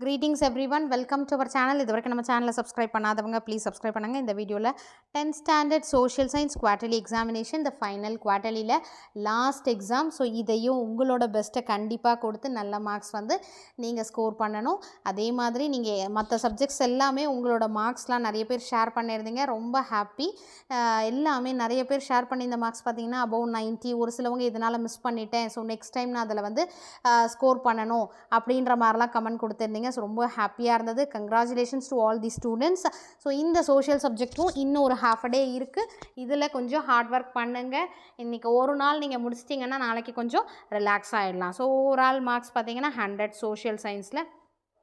Greetings everyone, welcome to our channel. இதுவரைக்கும் நம்ம சேனலை சப்ஸ்கிரைப் பண்ணாதவங்க ப்ளீஸ் சப்ஸ்கிரைப் பண்ணுங்க. இந்த வீடியோவில் 10th standard social science quarterly examination இந்த ஃபைனல் குவார்ட்டர்லியில் லாஸ்ட் எக்ஸாம். ஸோ இதையும் உங்களோட பெஸ்ட்டை கண்டிப்பாக கொடுத்து நல்ல மார்க்ஸ் வந்து நீங்கள் ஸ்கோர் பண்ணணும். அதே மாதிரி நீங்கள் மற்ற சப்ஜெக்ட்ஸ் எல்லாமே உங்களோட மார்க்ஸ்லாம் நிறைய பேர் ஷேர் பண்ணியிருந்தீங்க, ரொம்ப ஹாப்பி. எல்லாமே நிறைய பேர் ஷேர் பண்ணி இந்த மார்க்ஸ் பார்த்தீங்கன்னா அபவ் 90, ஒரு சிலவங்க இதனால் மிஸ் பண்ணிட்டேன், ஸோ நெக்ஸ்ட் டைம் நான் அதில் வந்து ஸ்கோர் பண்ணணும் அப்படின்ற மாதிரிலாம் கமெண்ட் கொடுத்துருந்தீங்க. ஸோ ரொம்ப ஹாப்பியாக இருந்தது. Congratulations to all the students. So இந்த சோஷியல் சப்ஜெக்ட்டும் இன்னும் ஒரு ஹாஃப் டே இருக்குது. இதில் கொஞ்சம் ஹார்ட் ஒர்க் பண்ணுங்கள். இன்றைக்கி ஒரு நாள் நீங்கள் முடிச்சிட்டிங்கன்னா நாளைக்கு கொஞ்சம் ரிலாக்ஸ் ஆகிடலாம். ஸோ ஓவரால் மார்க்ஸ் பார்த்தீங்கன்னா 100 சோஷியல் சயின்ஸில்.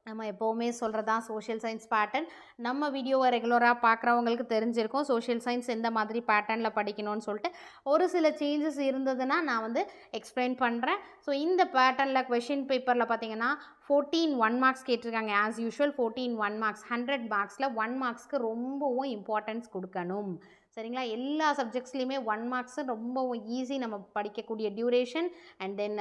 நம்ம எப்போவுமே சொல்கிறதான் சோஷியல் சயின்ஸ் பேட்டர்ன். நம்ம வீடியோவை ரெகுலராக பார்க்குறவங்களுக்கு தெரிஞ்சிருக்கும் சோஷியல் சயின்ஸ் எந்த மாதிரி பேட்டர்னில் படிக்கணும்னு சொல்லிட்டு. ஒரு சில சேஞ்சஸ் இருந்ததுன்னா நான் வந்து எக்ஸ்பிளைன் பண்ணுறேன். ஸோ இந்த பேட்டர்னில் கொஷின் பேப்பரில் பார்த்தீங்கன்னா 14 1 மார்க்ஸ் கேட்டிருக்காங்க. As usual 14 1 marks. 100 மார்க்ஸில் 1 மார்க்ஸ்க்கு ரொம்பவும் இம்பார்ட்டன்ஸ் கொடுக்கணும். சரிங்களா? எல்லா சப்ஜெக்ட்ஸ்லையுமே 1 மார்க்ஸு ரொம்பவும் ஈஸி. நம்ம படிக்கக்கூடிய duration and then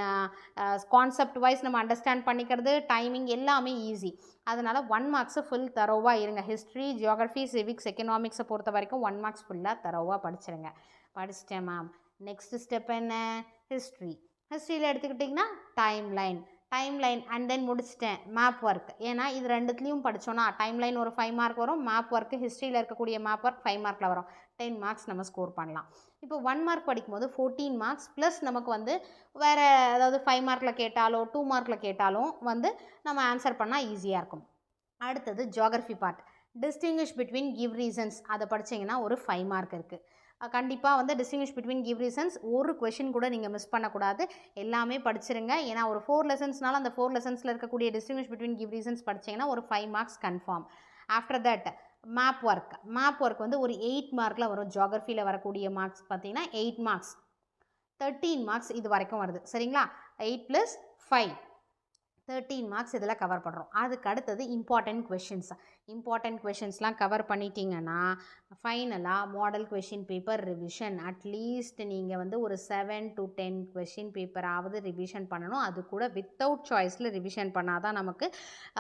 concept wise நம்ம அண்டர்ஸ்டாண்ட் பண்ணிக்கிறது, டைமிங் எல்லாமே ஈஸி. அதனால் 1 மார்க்ஸு ஃபுல் தரோவாக இருங்க. ஹிஸ்ட்ரி, ஜியோகிரஃபி, சிவிக்ஸ், எக்கனாமிக்ஸை பொறுத்த வரைக்கும் 1 மார்க்ஸ் ஃபுல்லாக தரோவாக படிச்சிருங்க. படிச்சிட்டேன் மேம். நெக்ஸ்ட் ஸ்டெப் என்ன? ஹிஸ்ட்ரி. ஹிஸ்ட்ரியில் எடுத்துக்கிட்டிங்கன்னா டைம்லைன் அண்ட் தென் முடிச்சிட்டேன். Map work. ஏன்னா இது ரெண்டுத்துலேயும் படித்தோன்னா டைம்லைன் ஒரு 5 மார்க் வரும், மேப் ஒர்க்கு ஹிஸ்ட்ரியில் இருக்கக்கூடிய மேப் ஒர்க் 5 மார்க்கில் வரும். 10 மார்க்ஸ் நம்ம ஸ்கோர் பண்ணலாம். இப்போ 1 மார்க் படிக்கும்போது 14 மார்க்ஸ் ப்ளஸ் நமக்கு வந்து வேறு அதாவது 5 மார்க்கில் கேட்டாலோ 2 மார்க்கில் கேட்டாலும் வந்து நம்ம ஆன்சர் பண்ணால் ஈஸியாக இருக்கும். அடுத்தது geography part. Distinguish between give reasons அதை படித்தீங்கன்னா ஒரு 5 மார்க் இருக்குது. கண்டிப்பாக வந்து டிஸ்டிங்கிஷ் பிட்வீன் கிவ் ரீசன்ஸ் ஒரு கொஷின் கூட நீங்கள் மிஸ் பண்ணக்கூடாது. எல்லாமே படிச்சிருங்க. ஏன்னா ஒரு 4 லெசன்ஸ்னால அந்த 4 லெசன்ஸில் இருக்கக்கூடிய டிஸ்டிங்கிஷ் பிட்வீன் கிவ் ரீசன்ஸ் படிச்சிங்கன்னா ஒரு 5 marks confirm. After that map work வந்து ஒரு 8 மார்க்கில் வரும். ஜியோகிரஃபியில் வரக்கூடிய மார்க்ஸ் பார்த்தீங்கன்னா 8 மார்க்ஸ், 13 மார்க்ஸ் இது வரைக்கும் வருது. சரிங்களா? 8 + 5 13 மார்க்ஸ் இதில் கவர் பண்ணுறோம். அதுக்கு அடுத்தது இம்பார்ட்டன்ட் கொஷின்ஸ்லாம் கவர் பண்ணிட்டீங்கன்னா ஃபைனலாக model question paper revision. At least நீங்கள் வந்து ஒரு 7 to 10 கொஷின் பேப்பராவது ரிவிஷன் பண்ணணும். அது கூட வித்தவுட் சாய்ஸில் ரிவிஷன் பண்ணால் தான் நமக்கு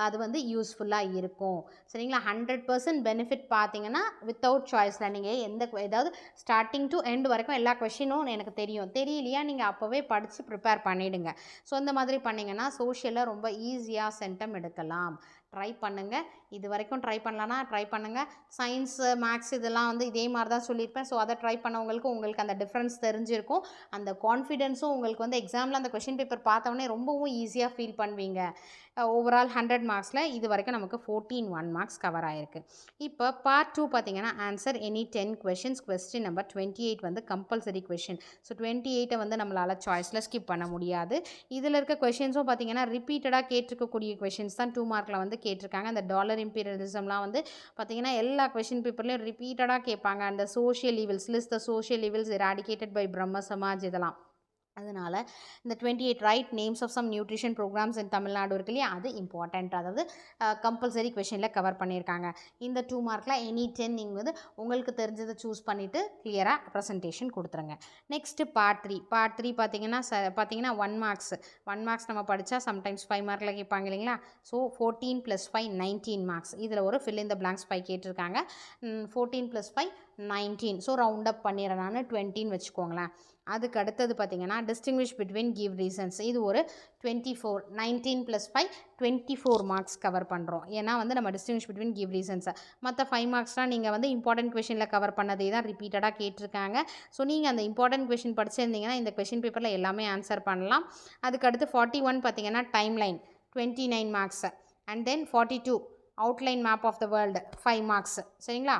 அது வந்து யூஸ்ஃபுல்லாக இருக்கும். சரிங்களா? 100% பெனிஃபிட் பார்த்தீங்கன்னா வித்தவுட் சாய்ஸில் நீங்கள் ஏதாவது ஸ்டார்டிங் டு எண்ட் வரைக்கும் எல்லா கொஷினும் எனக்கு தெரியலையா நீங்கள் அப்போவே படித்து ப்ரிப்பேர் பண்ணிவிடுங்க. ஸோ இந்த மாதிரி பண்ணிங்கன்னா சோஷியலில் ரொம்ப ஈஸியாக சென்டம் எடுக்கலாம். ட்ரை பண்ணுங்கள். இது வரைக்கும் ட்ரை பண்ணலன்னா ட்ரை பண்ணுங்கள். சயின்ஸு, மேக்ஸ் இதெல்லாம் வந்து இதே மாதிரி தான் சொல்லியிருப்பேன். ஸோ அதை ட்ரை பண்ணவங்களுக்கு உங்களுக்கு அந்த டிஃப்ரென்ஸ் தெரிஞ்சிருக்கும். அந்த கான்ஃபிடென்ஸும் உங்களுக்கு வந்து எக்ஸாமில் அந்த கொஷின் பேப்பர் பார்த்தோன்னே ரொம்பவும் ஈஸியாக ஃபீல் பண்ணுவீங்க. ஓவரால் 100 மார்க்ஸில் இது வரைக்கும் நமக்கு 14 1 மார்க்ஸ் கவர் ஆகிருக்கு. இப்போ பார்ட் 2 பார்த்தீங்கன்னா answer any 10 questions. Question number 28 வந்து கம்பல்சரி கொஷின். ஸோ 28 வந்து நம்மளால் சாய்ஸில் ஸ்கிப் பண்ண முடியாது. இதில் இருக்க கொஷின்ஸும் பார்த்தீங்கன்னா ரிப்பீட்டடாக கேட்டிருக்கக்கூடிய கொஷின்ஸ் தான் 2 மார்க்கில் வந்து கேட்டிருக்காங்க. அந்த டாலர் இம்பீரியலிசம்லாம் வந்து பார்த்தீங்கன்னா எல்லா கொஷின் பேப்பர்லேயும் ரிப்பீட்டடாக கேட்பாங்க. அந்த social evils list the social evils eradicated by Brahmo Samaj இதெல்லாம். அதனால் இந்த 28 right names of some nutrition programmes in Tamil Nadu இருக்கு இல்லையா, அது இம்பார்ட்டண்ட். அதாவது கம்பல்சரி கொஷனில் கவர் பண்ணியிருக்காங்க. இந்த 2 மார்க்கில் எனி 10 நீங்கள் வந்து உங்களுக்கு தெரிஞ்சதை சூஸ் பண்ணிவிட்டு கிளியராக ப்ரெசன்டேஷன் கொடுத்துருங்க. நெக்ஸ்ட்டு பார்ட் 3 பார்த்தீங்கன்னா 1 மார்க்ஸ் நம்ம படித்தா சம்டைம்ஸ் 5 மார்க்கில் கேட்பாங்க இல்லைங்களா. So 14 + 5 19 marks. இதில் ஒரு ஃபில் இன் த பிளாங்க்ஸ் 5 கேட்டிருக்காங்க. 14 + 5 19. ஸோ ரவுண்ட் அப் பண்ணிடுறேன் நான் 20ன்னு வச்சுக்கோங்களேன். அதுக்கு அடுத்தது பார்த்தீங்கன்னா டிஸ்டிங்விஷ் பிட்வீன் கிவ் ரீசன்ஸ். இது ஒரு 24. 19 + 5 24 மார்க்ஸ் கவர் பண்ணுறோம். ஏன்னா வந்து நம்ம டிஸ்டிங்விஷ் பிட்வீன் கிவ் ரீசன்ஸை மற்ற 5 மார்க்ஸ்லாம் நீங்கள் வந்து இம்பார்ட்டன்ட் கொஷனில் கவர் பண்ணதே தான் ரிப்பீட்டடாக கேட்டிருக்காங்க. ஸோ நீங்கள் அந்த இம்பார்ட்டன்ட் கொஷின் படிச்சிருந்தீங்கன்னா இந்த கொஷின் பேப்பரில் எல்லாமே ஆன்சர் பண்ணலாம். அதுக்கடுத்து 41 பார்த்தீங்கன்னா timeline 29 marks and then 42 outline map of the world 5 marks. சரிங்களா?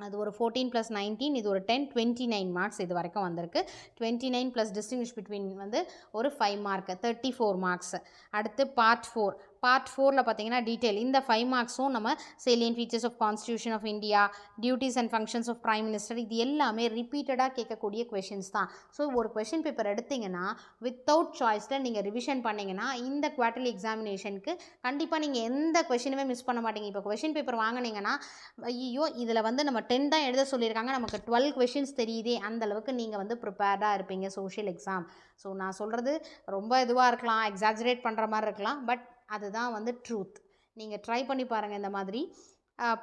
அது ஒரு 14 + 19 இது ஒரு 10 29 மார்க்ஸ் இது வரைக்கும் வந்திருக்கு. 29 + டிஸ்டிங்விஷ் பிட்வீன் வந்து ஒரு 5 மார்க் 34 மார்க்ஸ். அடுத்து பார்ட் 4ல் பார்த்தீங்கன்னா டீட்டெயில் இந்த 5 மார்க்ஸும் நம்ம salient features of constitution of India, duties and functions of prime minister, இது எல்லாமே ரிப்பீட்டடாக கேட்கக்கூடிய கொஷின்ஸ் தான். ஸோ ஒரு கொஷின் பேப்பர் எடுத்திங்கன்னா வித்தவுட் சாய்ஸில் நீங்கள் ரிவிஷன் பண்ணிங்கன்னா இந்த குவார்ட்டர்லி எக்ஸாமினேஷனுக்கு கண்டிப்பாக நீங்கள் எந்த கொஷினுமே மிஸ் பண்ண மாட்டீங்க. இப்போ கொஷின் பேப்பர் வாங்கினீங்கன்னா ஐயோ இதில் வந்து நம்ம 10 தான் எழுத சொல்லியிருக்காங்க, நமக்கு 12 கொஷின்ஸ் தெரியுதே, அந்தளவுக்கு நீங்கள் வந்து ப்ரிப்பேர்டாக இருப்பீங்க சோஷியல் எக்ஸாம். ஸோ நான் சொல்கிறது ரொம்ப இதுவாக இருக்கலாம், எக்ஸாஜரேட் பண்ணுற மாதிரி இருக்கலாம், பட் அதுதான் வந்து ட்ரூத். நீங்கள் ட்ரை பண்ணி பாருங்கள் இந்த மாதிரி.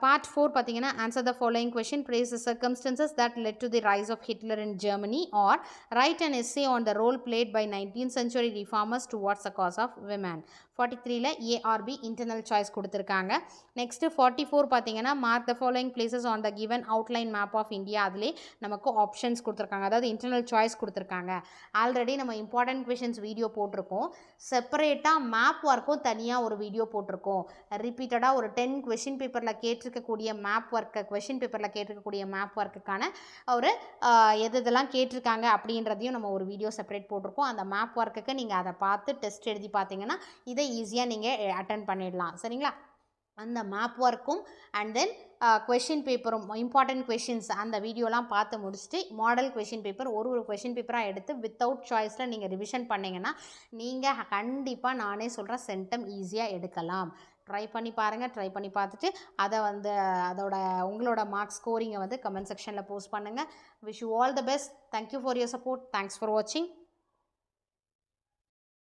Part 4 பார்த்தீங்கன்னா answer the following question, praise the circumstances that led to the rise of Hitler in Germany, or write an essay on the role played by 19th century reformers towards the cause of women. 43ல ARB internal choice கொடுத்துருக்காங்க. Next 44 பார்த்தீங்கன்னா mark the following places on the given outline map of India. அதிலே நமக்கு options கொடுத்துருக்காங்க, அதாவது internal choice கொடுத்துருக்காங்க. Already நம்ம important questions video போட்டிருக்கோம், செப்பரேட்டாக மேப் ஒர்க்கும் தனியாக ஒரு வீடியோ போட்டிருக்கோம். ரிப்பீட்டடாக ஒரு 10 கொஷின் பேப்பரில் கேட்டிருக்கக்கூடிய மேப் ஒர்க்கை, கொஷின் பேப்பரில் கேட்டிருக்கக்கூடிய மேப் ஒர்க்குக்கான ஒரு எதெல்லாம் கேட்டிருக்காங்க அப்படின்றதையும் நம்ம ஒரு வீடியோ செப்பரேட் போட்டிருக்கோம். அந்த மேப் ஒர்க்குக்கு நீங்கள் அதை பார்த்து டெஸ்ட் எழுதி பார்த்தீங்கன்னா இதை ஈஸியாக நீங்கள் அட்டன் பண்ணிடலாம். சரிங்களா? அந்த மேப் ஒர்க்கும் அண்ட் தென் கொஷின் பேப்பரும், இம்பார்ட்டன்ட் கொஷின்ஸ் அந்த வீடியோலாம் பார்த்து முடிச்சுட்டு மாடல் கொஷின் பேப்பர் ஒரு கொஷின் பேப்பராக எடுத்து வித்தவுட் சாய்ஸில் நீங்கள் ரிவிஷன் பண்ணிங்கன்னா நீங்கள் கண்டிப்பாக நானே சொல்கிறேன் சென்டம் ஈஸியாக எடுக்கலாம். ட்ரை பண்ணி பாருங்கள். ட்ரை பண்ணி பார்த்துட்டு அதை உங்களோட மார்க் ஸ்கோரிங்கை கமெண்ட் செக்ஷனில் போஸ்ட் பண்ணுங்கள். Wish you all the best. Thank you for your support. Thanks for வாட்சிங்.